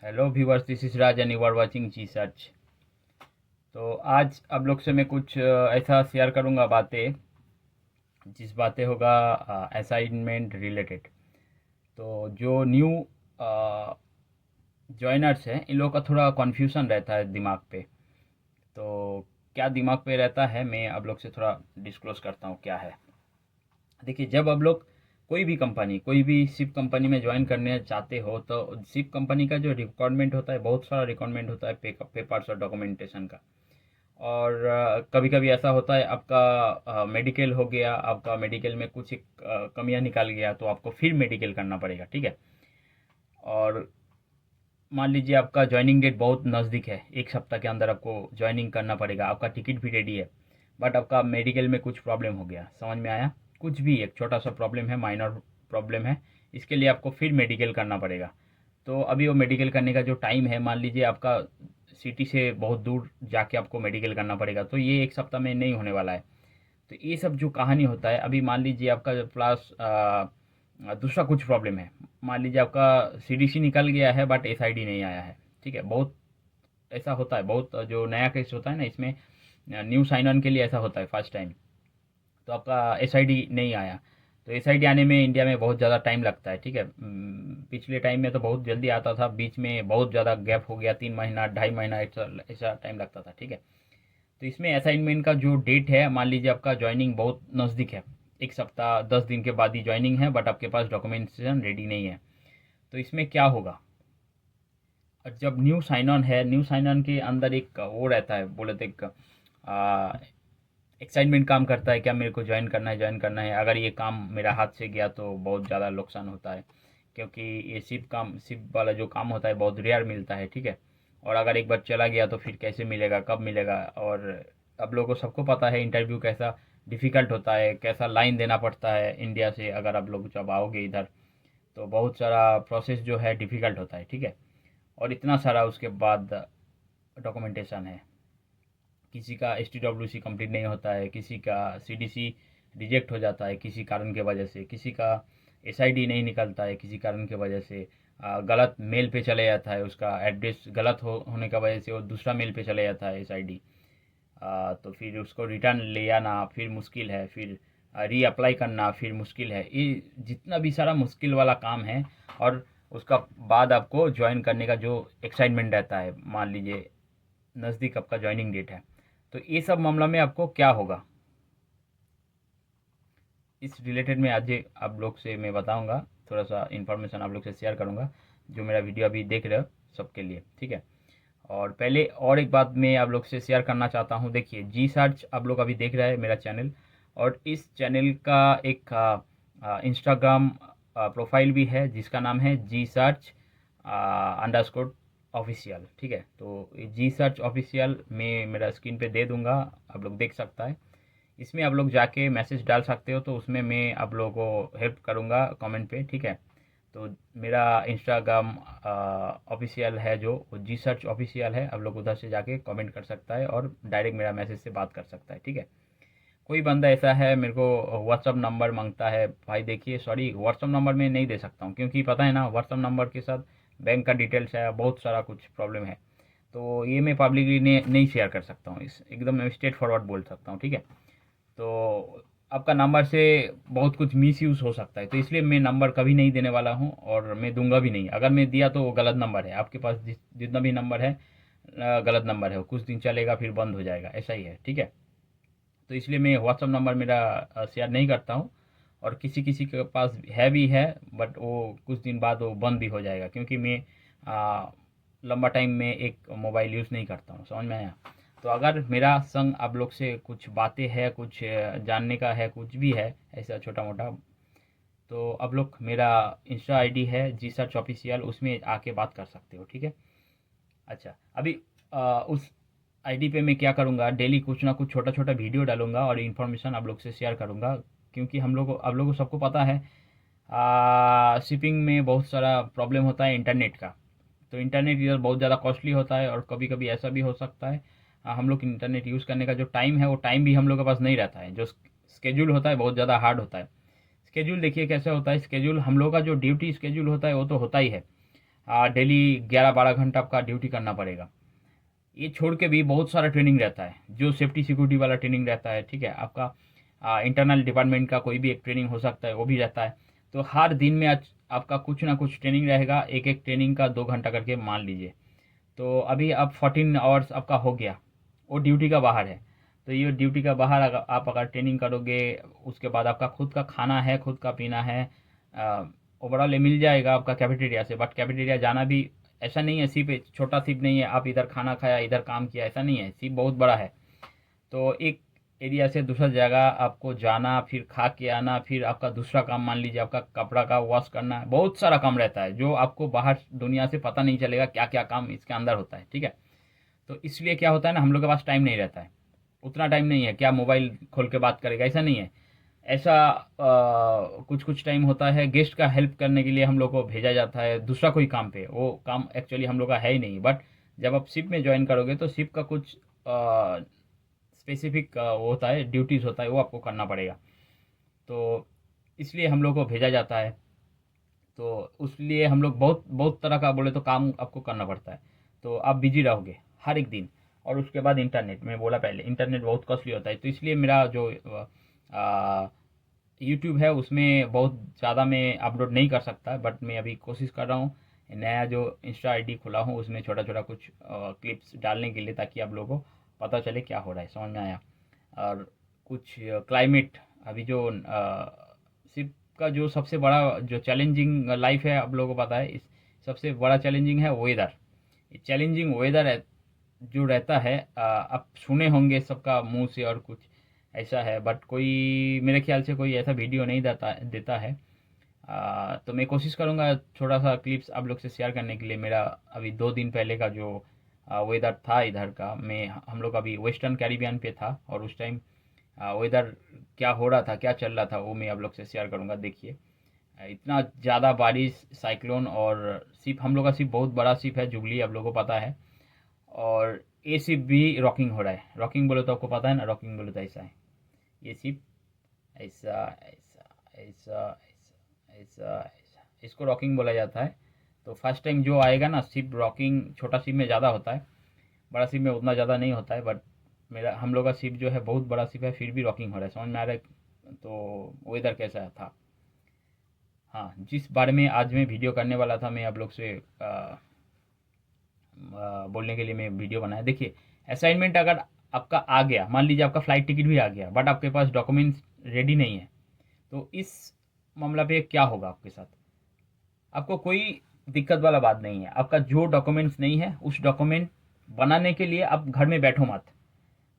Hello viewers, this is Raj and you are watching G search. तो आज आप लोग से मैं कुछ ऐसा शेयर करूंगा बातें, जिस बातें होगा असाइनमेंट रिलेटेड। तो जो न्यू जॉइनर्स हैं, इन लोगों का थोड़ा कन्फ्यूज़न रहता है दिमाग पे। तो क्या दिमाग पे रहता है, मैं आप लोग से थोड़ा डिस्क्लोज करता हूँ क्या है। देखिए, जब आप लोग कोई भी शिप कंपनी में ज्वाइन करने चाहते हो, तो शिप कंपनी का जो रिक्वायरमेंट होता है, बहुत सारा रिक्वायरमेंट होता है पेपर्स और डॉक्यूमेंटेशन का। और कभी कभी ऐसा होता है, आपका मेडिकल हो गया, आपका मेडिकल में कुछ एक कमियां निकाल गया, तो आपको फिर मेडिकल करना पड़ेगा, ठीक है। और मान लीजिए आपका ज्वाइनिंग डेट बहुत नज़दीक है, एक सप्ताह के अंदर आपको ज्वाइनिंग करना पड़ेगा, आपका टिकट भी रेडी है, बट आपका मेडिकल में कुछ प्रॉब्लम हो गया, समझ में आया। कुछ भी एक छोटा सा प्रॉब्लम है, माइनर प्रॉब्लम है, इसके लिए आपको फिर मेडिकल करना पड़ेगा। तो अभी वो मेडिकल करने का जो टाइम है, मान लीजिए आपका सिटी से बहुत दूर जाके आपको मेडिकल करना पड़ेगा, तो ये एक सप्ताह में नहीं होने वाला है। तो ये सब जो कहानी होता है, अभी मान लीजिए आपका प्लस दूसरा कुछ प्रॉब्लम है। मान लीजिए आपका सीडीसी निकल गया है बट एसआईडी नहीं आया है, ठीक है। बहुत ऐसा होता है, बहुत जो नया केस होता है ना, इसमें न्यू साइन ऑन के लिए ऐसा होता है फर्स्ट टाइम। तो आपका एसआईडी नहीं आया, तो एसआईडी आने में इंडिया में बहुत ज़्यादा टाइम लगता है, ठीक है। पिछले टाइम में तो बहुत जल्दी आता था, बीच में बहुत ज़्यादा गैप हो गया, 3 महीना 2.5 महीना ऐसा ऐसा टाइम लगता था, ठीक है। तो इसमें असाइनमेंट का जो डेट है, मान लीजिए आपका ज्वाइनिंग बहुत नज़दीक है, एक सप्ताह 10 दिन के बाद ही ज्वाइनिंग है, बट आपके पास डॉक्यूमेंटेशन रेडी नहीं है। तो इसमें क्या होगा, और जब न्यू साइन ऑन है, न्यू साइन ऑन के अंदर एक वो रहता है, बोले तो एक एक्साइटमेंट काम करता है, क्या मेरे को ज्वाइन करना है। अगर ये काम मेरा हाथ से गया तो बहुत ज़्यादा नुकसान होता है, क्योंकि ये सिप वाला जो काम होता है बहुत रेयर मिलता है, ठीक है। और अगर एक बार चला गया तो फिर कैसे मिलेगा, कब मिलेगा। और अब लोगों को सबको पता है इंटरव्यू कैसा डिफ़िकल्ट होता है, कैसा लाइन देना पड़ता है इंडिया से। अगर आप लोग जब आओगे इधर, तो बहुत सारा प्रोसेस जो है डिफ़िकल्ट होता है, ठीक है। और इतना सारा उसके बाद डॉक्यूमेंटेशन है, किसी का STWC कंप्लीट नहीं होता है, किसी का CDC रिजेक्ट हो जाता है किसी कारण के वजह से, किसी का SID नहीं निकलता है किसी कारण की वजह से, गलत मेल पे चले जाता है, उसका एड्रेस गलत होने का वजह से वो दूसरा मेल पे चले जाता है SID। तो फिर उसको रिटर्न ले आना फिर मुश्किल है, फिर रीअप्लाई करना फिर मुश्किल है, ये जितना भी सारा मुश्किल वाला काम है। और उसका बाद आपको ज्वाइन करने का जो एक्साइटमेंट रहता है, मान लीजिए नज़दीक आपका ज्वाइनिंग डेट है, तो ये सब मामला में आपको क्या होगा, इस रिलेटेड में आज आप लोग से मैं बताऊंगा। थोड़ा सा इन्फॉर्मेशन आप लोग से शेयर करूंगा, जो मेरा वीडियो अभी देख रहे हो सबके लिए, ठीक है। और पहले और एक बात मैं आप लोग से शेयर करना चाहता हूं। देखिए, जी सर्च आप लोग अभी देख रहे हैं मेरा चैनल, और इस चैनल का एक इंस्टाग्राम प्रोफाइल भी है, जिसका नाम है जी सर्च अंडरस्कोर ऑफिशियल, ठीक है। तो जी सर्च ऑफिशियल मैं मेरा स्क्रीन पे दे दूंगा, आप लोग देख सकता है। इसमें आप लोग जाके मैसेज डाल सकते हो, तो उसमें मैं आप लोगों को हेल्प करूँगा कमेंट पे, ठीक है। तो मेरा इंस्टाग्राम ऑफिशियल है, जो जी सर्च ऑफिशियल है, आप लोग उधर से जाके कमेंट कर सकता है और डायरेक्ट मेरा मैसेज से बात कर सकता है, ठीक है। कोई बंदा ऐसा है मेरे को व्हाट्सअप नंबर मांगता है, भाई देखिए सॉरी, व्हाट्सअप नंबर मैं नहीं दे सकता हूँ, क्योंकि पता है ना, व्हाट्सअप नंबर के साथ बैंक का डिटेल्स है, बहुत सारा कुछ प्रॉब्लम है। तो ये मैं पब्लिकली नहीं शेयर कर सकता हूँ, इस एकदम स्ट्रेट फॉरवर्ड बोल सकता हूँ, ठीक है। तो आपका नंबर से बहुत कुछ मिस यूज़ हो सकता है, तो इसलिए मैं नंबर कभी नहीं देने वाला हूँ, और मैं दूंगा भी नहीं। अगर मैं दिया तो वो गलत नंबर है, आपके पास जितना भी नंबर है गलत नंबर है, वो कुछ दिन चलेगा फिर बंद हो जाएगा, ऐसा ही है, ठीक है। तो इसलिए मैं व्हाट्सअप नंबर मेरा शेयर नहीं करता हूँ। और किसी किसी के पास है भी है, बट वो कुछ दिन बाद वो बंद भी हो जाएगा, क्योंकि मैं लंबा टाइम में एक मोबाइल यूज़ नहीं करता हूँ, समझ में आया। तो अगर मेरा संग आप लोग से कुछ बातें हैं, कुछ जानने का है, कुछ भी है ऐसा छोटा मोटा, तो आप लोग मेरा इंस्टा आईडी है जी सर्च ऑफिशियल, उसमें आके बात कर सकते हो, ठीक है। अच्छा, अभी उस आईडी पे मैं क्या करूँगा, डेली कुछ ना कुछ छोटा छोटा वीडियो डालूंगा और इन्फॉर्मेशन आप लोग से शेयर करूँगा। क्योंकि हम लोग आप लोगों को सबको पता है, शिपिंग में बहुत सारा प्रॉब्लम होता है इंटरनेट का। तो इंटरनेट इधर बहुत ज़्यादा कॉस्टली होता है, और कभी कभी ऐसा भी हो सकता है हम लोग इंटरनेट यूज़ करने का जो टाइम है, वो टाइम भी हम लोग के पास नहीं रहता है, जो स्केड्यूल होता है बहुत ज़्यादा हार्ड होता है। स्केड्यूल देखिए कैसे होता है, स्केड्यूल हम लोग का जो ड्यूटी स्केड्यूल होता है वो तो होता ही है, डेली 11-12 घंटा आपका ड्यूटी करना पड़ेगा। ये छोड़ के भी बहुत सारा ट्रेनिंग रहता है, जो सेफ्टी सिक्योरिटी वाला ट्रेनिंग रहता है, ठीक है, आपका इंटरनल डिपार्टमेंट का कोई भी एक ट्रेनिंग हो सकता है, वो भी रहता है। तो हर दिन में आज आपका कुछ ना कुछ ट्रेनिंग रहेगा, एक एक ट्रेनिंग का 2 घंटा करके मान लीजिए। तो अभी अब 14 आवर्स आपका हो गया, वो ड्यूटी का बाहर है। तो ये ड्यूटी का बाहर अगर आप अगर ट्रेनिंग करोगे, उसके बाद आपका खुद का खाना है, खुद का पीना है, ओवरऑल ये मिल जाएगा आपका कैफेटेरिया से। बट कैफेटेरिया जाना भी ऐसा नहीं है, सिर्फ एक छोटा सिप नहीं है, आप इधर खाना खाया इधर काम किया, ऐसा नहीं है, सिप बहुत बड़ा है। तो एक एरिया से दूसरा जगह आपको जाना, फिर खा के आना, फिर आपका दूसरा काम मान लीजिए आपका कपड़ा का वॉश करना है, बहुत सारा काम रहता है जो आपको बाहर दुनिया से पता नहीं चलेगा क्या क्या काम इसके अंदर होता है, ठीक है। तो इसलिए क्या होता है ना, हम लोग के पास टाइम नहीं रहता है, उतना टाइम नहीं है क्या मोबाइल खोल के बात करेगा, ऐसा नहीं है। ऐसा कुछ कुछ टाइम होता है, गेस्ट का हेल्प करने के लिए हम लोग को भेजा जाता है दूसरा कोई काम पे, वो काम एक्चुअली हम लोग का है ही नहीं। बट जब आप शिप में ज्वाइन करोगे तो शिप का कुछ स्पेसिफिक वो होता है, ड्यूटीज़ होता है, वो आपको करना पड़ेगा। तो इसलिए हम लोग को भेजा जाता है। तो उसलिए हम लोग बहुत बहुत तरह का बोले तो काम आपको करना पड़ता है। तो आप बिजी रहोगे हर एक दिन। और उसके बाद इंटरनेट, मैं बोला पहले इंटरनेट बहुत कॉस्टली होता है, तो इसलिए मेरा जो यूट्यूब है उसमें बहुत ज़्यादा मैं अपलोड नहीं कर सकता। बट मैं अभी कोशिश कर रहा हूँ, नया जो इंस्टा आईडी खुला हूँ उसमें छोटा छोटा कुछ क्लिप्स डालने के लिए, ताकि आप लोगों को पता चले क्या हो रहा है, समझ में आया। और कुछ क्लाइमेट, अभी जो सिर्फ का जो सबसे बड़ा जो चैलेंजिंग लाइफ है, आप लोगों को पता है, इस सबसे बड़ा चैलेंजिंग है वेदर। चैलेंजिंग वेदर है जो रहता है, आप सुने होंगे सबका मुंह से और कुछ ऐसा है। बट कोई मेरे ख्याल से कोई ऐसा वीडियो नहीं देता देता है। तो मैं कोशिश करूँगा थोड़ा सा क्लिप्स आप लोग से शेयर करने के लिए। मेरा अभी 2 दिन पहले का जो वेदर था इधर का, मैं हम लोग अभी वेस्टर्न कैरिबियन पे था, और उस टाइम वेदर क्या हो रहा था, क्या चल रहा था, वो मैं आप लोग से शेयर करूँगा। देखिए, इतना ज़्यादा बारिश, साइक्लोन, और सिप हम लोग का सिप बहुत बड़ा सिप है जुबली, आप लोगों को पता है। और ये सिप भी रॉकिंग हो रहा है। रॉकिंग बोले तो आपको पता है ना, रॉकिंग बोले तो ऐसा है, ये सिप ऐसा ऐसा ऐसा ऐसा ऐसा ऐसा, इसको रॉकिंग बोला जाता है। तो फर्स्ट टाइम जो आएगा ना सिप रॉकिंग, छोटा सिप में ज़्यादा होता है, बड़ा सिप में उतना ज़्यादा नहीं होता है। बट मेरा हम लोग का सिप जो है बहुत बड़ा सिप है, फिर भी रॉकिंग हो रहा है, समझ में आ रहा है। तो वेदर कैसा था, हाँ, जिस बारे में आज मैं वीडियो करने वाला था, मैं आप लोग से बोलने के लिए मैं वीडियो बनाया। देखिए, असाइनमेंट अगर आपका आ गया, मान लीजिए आपका फ़्लाइट टिकट भी आ गया, बट आपके पास डॉक्यूमेंट्स रेडी नहीं है, तो इस मामला पे क्या होगा आपके साथ? आपको कोई दिक्कत वाला बात नहीं है। आपका जो डॉक्यूमेंट्स नहीं है, उस डॉक्यूमेंट बनाने के लिए आप घर में बैठो मत।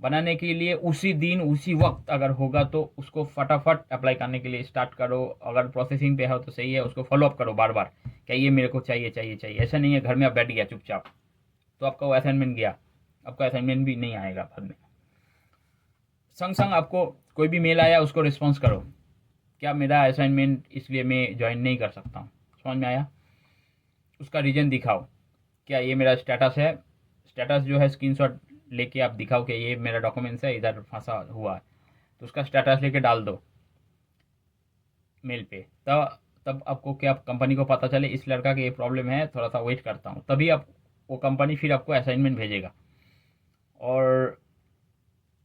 बनाने के लिए उसी दिन उसी वक्त अगर होगा तो उसको फटाफट अप्लाई करने के लिए स्टार्ट करो। अगर प्रोसेसिंग पे है तो सही है, उसको फॉलो अप करो बार बार, क्या ये मेरे को चाहिए चाहिए चाहिए। ऐसा नहीं है घर में आप बैठ गया चुपचाप, तो आपका वो असाइनमेंट गया, आपका असाइनमेंट भी नहीं आएगा बाद में। संग संग आपको कोई भी मेल आया उसको रिस्पॉन्स करो, क्या मेरा असाइनमेंट इसलिए मैं ज्वाइन नहीं कर सकता हूँ, समझ में आया। उसका रीज़न दिखाओ, क्या ये मेरा स्टेटस है, स्टेटस जो है स्क्रीनशॉट लेके आप दिखाओ कि ये मेरा डॉक्यूमेंट्स है, इधर फंसा हुआ है, तो उसका स्टेटस लेके डाल दो मेल पे। तब तब आपको क्या कंपनी को पता चले इस लड़का के ये प्रॉब्लम है, थोड़ा सा वेट करता हूँ, तभी आप वो कंपनी फिर आपको असाइनमेंट भेजेगा। और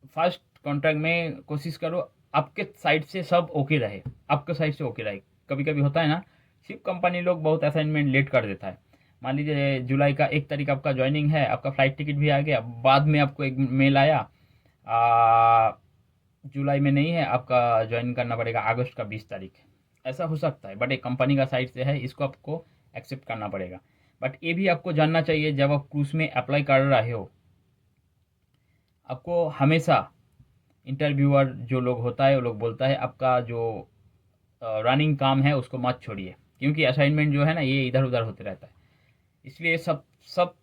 फर्स्ट कॉन्ट्रैक्ट में कोशिश करो आपके साइड से सब ओके रहे, आपके साइड से ओके रहे। कभी कभी होता है ना, सिर्फ कंपनी लोग बहुत असाइनमेंट लेट कर देता है। मान लीजिए जुलाई का 1 तारीख आपका ज्वाइनिंग है, आपका फ़्लाइट टिकट भी आ गया, बाद में आपको एक मेल आया, जुलाई में नहीं है, आपका ज्वाइन करना पड़ेगा अगस्त का 20 तारीख। ऐसा हो सकता है, बट एक कंपनी का साइड से है, इसको आपको एक्सेप्ट करना पड़ेगा। बट ये भी आपको जानना चाहिए, जब आप क्रूज में अप्लाई कर रहे हो, आपको हमेशा इंटरव्यूअर जो लोग होता है वो लोग बोलता है आपका जो रनिंग काम है उसको मत छोड़िए, क्योंकि असाइनमेंट जो है ना ये इधर उधर होते रहता है। इसलिए सब सब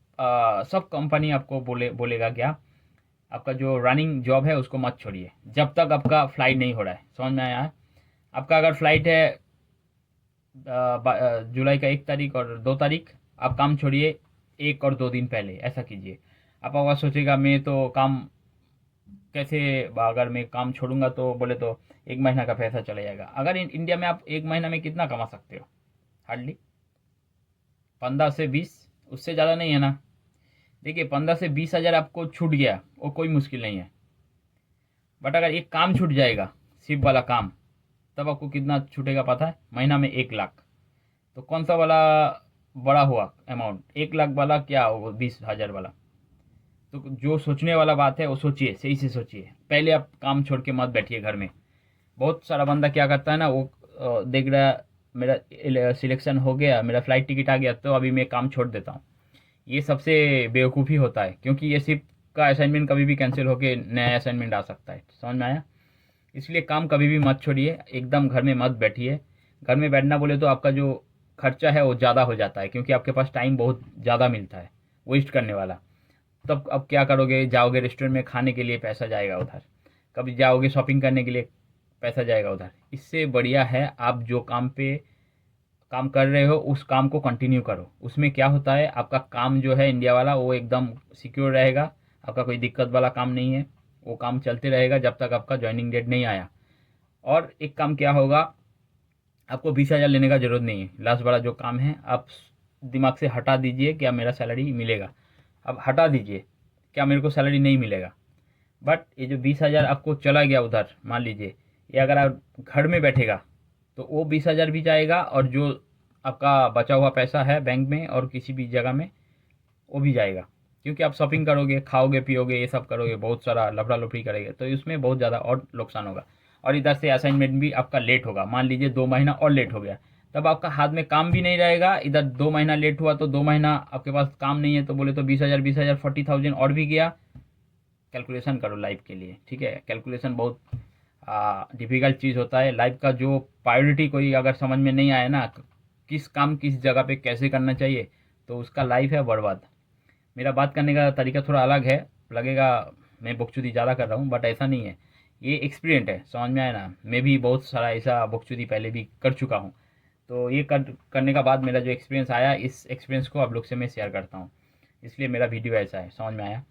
सब कंपनी आपको बोलेगा क्या, आपका जो रनिंग जॉब है उसको मत छोड़िए जब तक आपका फ़्लाइट नहीं हो रहा है, समझ में आया है। आपका अगर फ़्लाइट है जुलाई का 1 तारीख और 2 तारीख, आप काम छोड़िए 1 और 2 दिन पहले, ऐसा कीजिए। आप अगर सोचेगा मैं तो काम कैसे, अगर मैं काम छोड़ूंगा तो बोले तो 1 महीना का पैसा चला जाएगा। अगर इंडिया में आप 1 महीना में कितना कमा सकते हो, हार्डली 15 से 20, उससे ज़्यादा नहीं है ना। देखिए 15 से 20 हज़ार आपको छूट गया, वो कोई मुश्किल नहीं है। बट अगर एक काम छूट जाएगा, सिप वाला काम, तब आपको कितना छूटेगा पता है? महीना में 1 लाख। तो कौन सा वाला बड़ा हुआ अमाउंट? 1 लाख वाला क्या होगा 20 हज़ार वाला? तो जो सोचने वाला बात है वो सोचिए, सही से सोचिए। पहले आप काम छोड़ के मत बैठिए घर में। बहुत सारा बंदा क्या करता है ना, वो देख रहा है मेरा सिलेक्शन हो गया, मेरा फ्लाइट टिकट आ गया, तो अभी मैं काम छोड़ देता हूँ। ये सबसे बेवकूफ़ी होता है, क्योंकि ये सिर्फ का असाइनमेंट कभी भी कैंसिल होके नया असाइनमेंट आ सकता है। समझ में आया? इसलिए काम कभी भी मत छोड़िए, एकदम घर में मत बैठिए। घर में बैठना बोले तो आपका जो खर्चा है वो ज़्यादा हो जाता है, क्योंकि आपके पास टाइम बहुत ज़्यादा मिलता है वेस्ट करने वाला। तब अब क्या करोगे? जाओगे रेस्टोरेंट में खाने के लिए, पैसा जाएगा उधर। कभी जाओगे शॉपिंग करने के लिए, पैसा जाएगा उधर। इससे बढ़िया है आप जो काम पे काम कर रहे हो उस काम को कंटिन्यू करो। उसमें क्या होता है, आपका काम जो है इंडिया वाला वो एकदम सिक्योर रहेगा। आपका कोई दिक्कत वाला काम नहीं है, वो काम चलते रहेगा जब तक आपका ज्वाइनिंग डेट नहीं आया। और एक काम क्या होगा, आपको 20 हज़ार लेने का ज़रूरत नहीं है। लास्ट वाला जो काम है आप दिमाग से हटा दीजिए, क्या मेरा सैलरी मिलेगा। अब हटा दीजिए, क्या मेरे को सैलरी नहीं मिलेगा। बट ये जो 20 हज़ार आपको चला गया उधर, मान लीजिए ये अगर आप घर में बैठेगा तो वो 20 हज़ार भी जाएगा, और जो आपका बचा हुआ पैसा है बैंक में और किसी भी जगह में, वो भी जाएगा। क्योंकि आप शॉपिंग करोगे, खाओगे पियोगे, ये सब करोगे, बहुत सारा लफड़ा लफड़ी करेंगे, तो इसमें बहुत ज़्यादा और नुकसान होगा। और इधर से असाइनमेंट भी आपका लेट होगा, मान लीजिए 2 महीना और लेट हो गया, तब आपका हाथ में काम भी नहीं रहेगा। इधर 2 महीना लेट हुआ तो 2 महीना आपके पास काम नहीं है, तो बोले तो 20 हज़ार 40,000 और भी गया। कैलकुलेशन करो लाइफ के लिए, ठीक है? कैलकुलेशन बहुत डिफ़िकल्ट चीज़ होता है। लाइफ का जो प्रायोरिटी कोई अगर समझ में नहीं आए ना, किस काम किस जगह पे कैसे करना चाहिए, तो उसका लाइफ है बर्बाद। मेरा बात करने का तरीका थोड़ा अलग है, लगेगा मैं बकचोदी ज़्यादा कर रहा हूँ, बट ऐसा नहीं है। ये एक्सपीरियंट है, समझ में आया ना? मैं भी बहुत सारा ऐसा बकचोदी पहले भी कर चुका हूँ। तो ये करने का बाद मेरा जो एक्सपीरियंस आया, इस एक्सपीरियंस को आप लोग से मैं शेयर करता हूँ। इसलिए मेरा वीडियो ऐसा है, समझ में आया?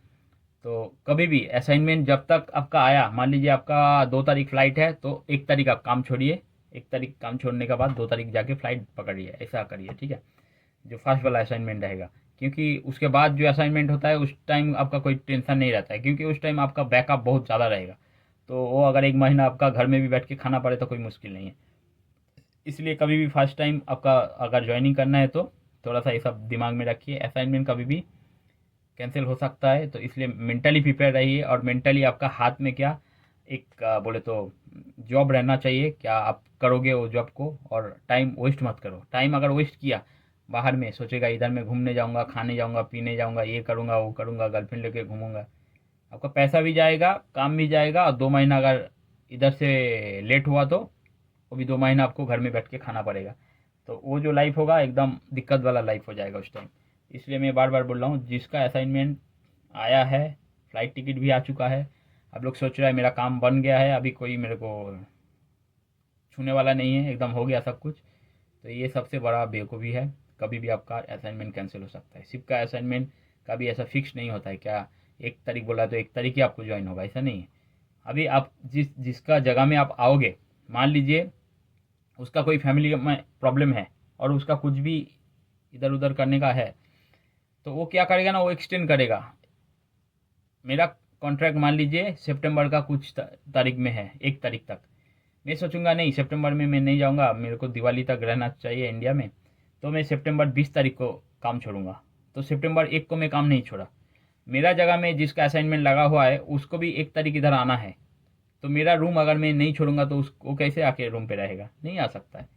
तो कभी भी असाइनमेंट जब तक आपका आया, मान लीजिए आपका 2 तारीख फ्लाइट है, तो 1 तारीख आप काम छोड़िए। 1 तारीख काम छोड़ने के बाद 2 तारीख जाके फ्लाइट पकड़िए, ऐसा करिए, ठीक है? जो फर्स्ट वाला असाइनमेंट रहेगा, क्योंकि उसके बाद जो असाइनमेंट होता है उस टाइम आपका कोई टेंशन नहीं रहता है, क्योंकि उस टाइम आपका बैकअप बहुत ज़्यादा रहेगा। तो वो अगर 1 महीना आपका घर में भी बैठ के खाना पड़े तो कोई मुश्किल नहीं है। इसलिए कभी भी फर्स्ट टाइम आपका अगर ज्वाइनिंग करना है तो थोड़ा सा ये सब दिमाग में रखिए, असाइनमेंट कभी भी कैंसिल हो सकता है। तो इसलिए मेंटली प्रिपेयर रहिए, और मेंटली आपका हाथ में क्या एक बोले तो जॉब रहना चाहिए, क्या आप करोगे वो जॉब को। और टाइम वेस्ट मत करो। टाइम अगर वेस्ट किया बाहर में, सोचेगा इधर मैं घूमने जाऊंगा, खाने जाऊंगा, पीने जाऊंगा, ये करूंगा वो करूंगा, गर्लफ्रेंड लेके घूमूंगा, आपका पैसा भी जाएगा, काम भी जाएगा, और 2 महीना अगर इधर से लेट हुआ तो वो भी 2 महीना आपको घर में बैठ के खाना पड़ेगा। तो वो जो लाइफ होगा एकदम दिक्कत वाला लाइफ हो जाएगा उस टाइम। इसलिए मैं बार बार बोल रहा हूँ, जिसका असाइनमेंट आया है, फ्लाइट टिकट भी आ चुका है, आप लोग सोच रहे हैं मेरा काम बन गया है, अभी कोई मेरे को छूने वाला नहीं है, एकदम हो गया सब कुछ, तो ये सबसे बड़ा बेवकूफ़ी है। कभी भी आपका असाइनमेंट कैंसिल हो सकता है। सिर्फ का असाइनमेंट कभी ऐसा फिक्स नहीं होता है, क्या 1 तारीख बोला तो 1 तारीख ही आपको ज्वाइन होगा, ऐसा नहीं है। अभी आप जिसका जगह में आप आओगे, मान लीजिए उसका कोई फैमिली में प्रॉब्लम है और उसका कुछ भी इधर उधर करने का है, तो वो क्या करेगा ना, वो एक्सटेंड करेगा। मेरा कॉन्ट्रैक्ट मान लीजिए सितंबर का कुछ तारीख में है, 1 तारीख तक। मैं सोचूंगा नहीं, सितंबर में मैं नहीं जाऊंगा, मेरे को दिवाली तक रहना चाहिए इंडिया में, तो मैं सितंबर 20 तारीख को काम छोड़ूंगा। तो सितंबर 1 को मैं काम नहीं छोड़ा। मेरा जगह में जिसका असाइनमेंट लगा हुआ है उसको भी 1 तारीख इधर आना है, तो मेरा रूम अगर मैं नहीं छोड़ूंगा तो उसको कैसे आके रूम पे रहेगा? नहीं आ सकता है।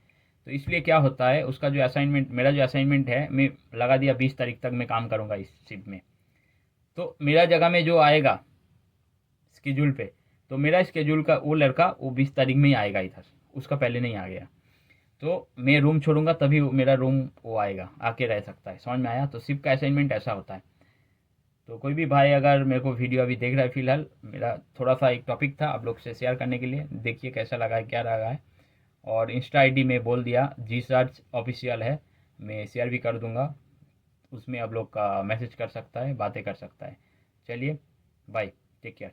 तो इसलिए क्या होता है, उसका जो असाइनमेंट, मेरा जो असाइनमेंट है, मैं लगा दिया 20 तारीख तक मैं काम करूंगा इस शिफ्ट में, तो मेरा जगह में जो आएगा स्केड्यूल पे, तो मेरा स्केड्यूल का वो लड़का वो 20 तारीख में ही आएगा इधर, उसका पहले नहीं आ गया। तो मैं रूम छोड़ूंगा तभी मेरा रूम वो आएगा, आके रह सकता है। समझ में आया? तो शिफ्ट का असाइनमेंट ऐसा होता है। तो कोई भी भाई अगर मेरे को वीडियो अभी देख रहा है, फिलहाल मेरा थोड़ा सा एक टॉपिक था आप लोग से शेयर करने के लिए, देखिए कैसा लगा है, क्या लगा है। और इंस्टा आईडी में बोल दिया, जी सर्च ऑफिशियल है, मैं शेयर भी कर दूंगा, उसमें आप लोग का मैसेज कर सकता है, बातें कर सकता है। चलिए बाय, टेक केयर।